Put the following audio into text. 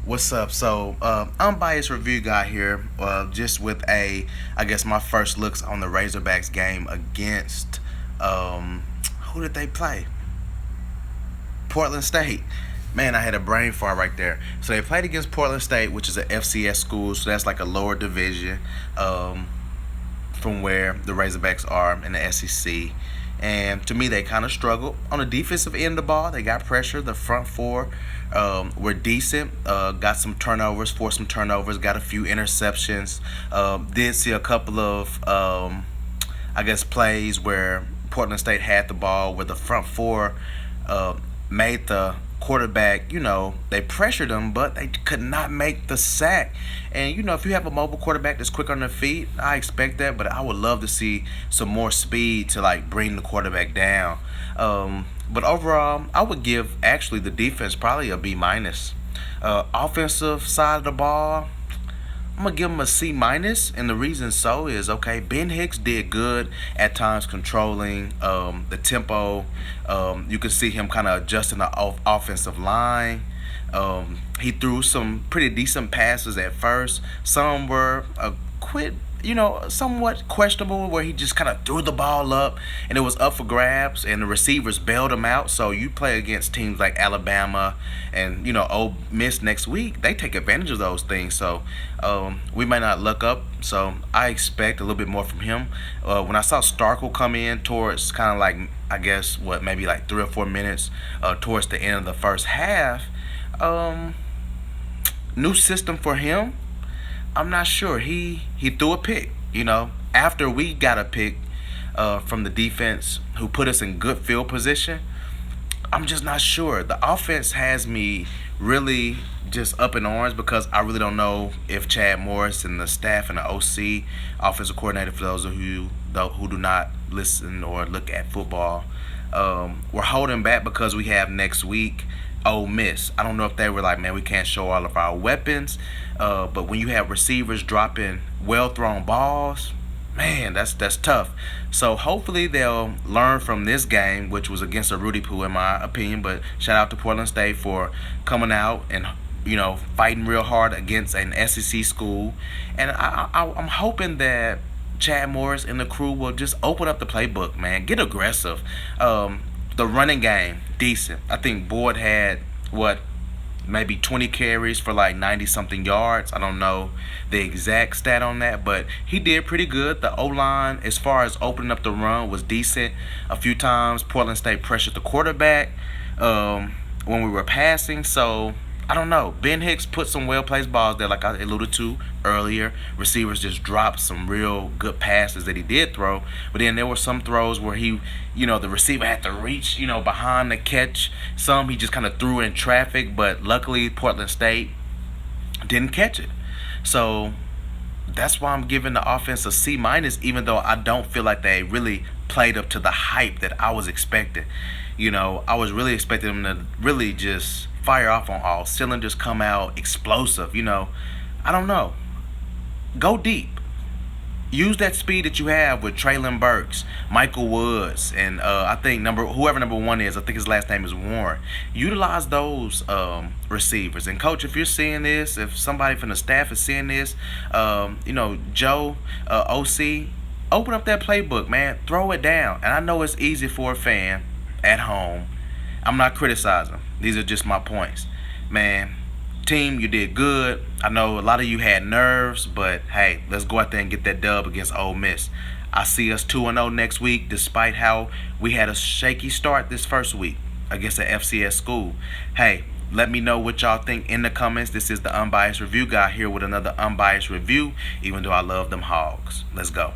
What's up? So, unbiased review guy here, just with I guess my first looks on the Razorbacks game against, um, who did they play? Portland State. Man, I had a brain fart right there. So they played against Portland State, which is an FCS school, so that's like a lower division, from where the Razorbacks are in the SEC. And to me, they kind of struggled on the defensive end of the ball. They got pressure. The front four were decent. Got some turnovers, forced some turnovers, got a few interceptions. Did see a couple of, I guess, plays where Portland State had the ball, where the front four made the quarterback, they pressured him, but they could not make the sack. And, if you have a mobile quarterback that's quick on their feet, I expect that, but I would love to see some more speed to, bring the quarterback down. But overall, I would give, actually, the defense probably a B minus. Offensive side of the ball, I'm gonna give him a C minus, and the reason so is okay. Ben Hicks did good at times controlling the tempo. You could see him kind of adjusting the offensive line. He threw some pretty decent passes at first. Some were somewhat questionable, where he just kind of threw the ball up and it was up for grabs, and the receivers bailed him out. So you play against teams like Alabama and Ole Miss next week, they take advantage of those things. So we may not look up. So I expect a little bit more from him. When I saw Starkle come in towards kind of I guess maybe 3 or 4 minutes towards the end of the first half, new system for him. I'm not sure. He threw a pick, after we got a pick from the defense who put us in good field position. I'm just not sure. The offense has me really just up in arms, because I really don't know if Chad Morris and the staff and the OC, offensive coordinator, for those of you who do not listen or look at football, we're holding back because we have next week Ole Miss. I don't know if they were like, man, we can't show all of our weapons. But when you have receivers dropping well-thrown balls, man, that's tough. So hopefully they'll learn from this game, which was against a Rudy Poo in my opinion. But shout out to Portland State for coming out and fighting real hard against an SEC school. And I'm hoping that Chad Morris and the crew will just open up the playbook, man. Get aggressive. The running game, decent. I think Boyd had, maybe 20 carries for 90-something yards. I don't know the exact stat on that, but he did pretty good. The O-line, as far as opening up the run, was decent. A few times, Portland State pressured the quarterback when we were passing. So I don't know. Ben Hicks put some well-placed balls there, like I alluded to earlier. Receivers just dropped some real good passes that he did throw. But then there were some throws where the receiver had to reach, behind the catch. Some he just kind of threw in traffic, but luckily Portland State didn't catch it. So that's why I'm giving the offense a C minus, even though I don't feel like they really played up to the hype that I was expecting. I was really expecting them to really just fire off on all cylinders, come out explosive. I don't know. Go deep. Use that speed that you have with Traylon Burks, Michael Woods, and I think whoever number one is, I think his last name is Warren. Utilize those receivers. And coach, if you're seeing this, if somebody from the staff is seeing this, Joe, OC, open up that playbook, man. Throw it down. And I know it's easy for a fan at home. I'm not criticizing. These are just my points. Man, team, you did good. I know a lot of you had nerves, but hey, let's go out there and get that dub against Ole Miss. I see us 2-0 next week, despite how we had a shaky start this first week against an FCS school. Hey, let me know what y'all think in the comments. This is the Unbiased Review Guy here with another unbiased review, even though I love them Hogs. Let's go.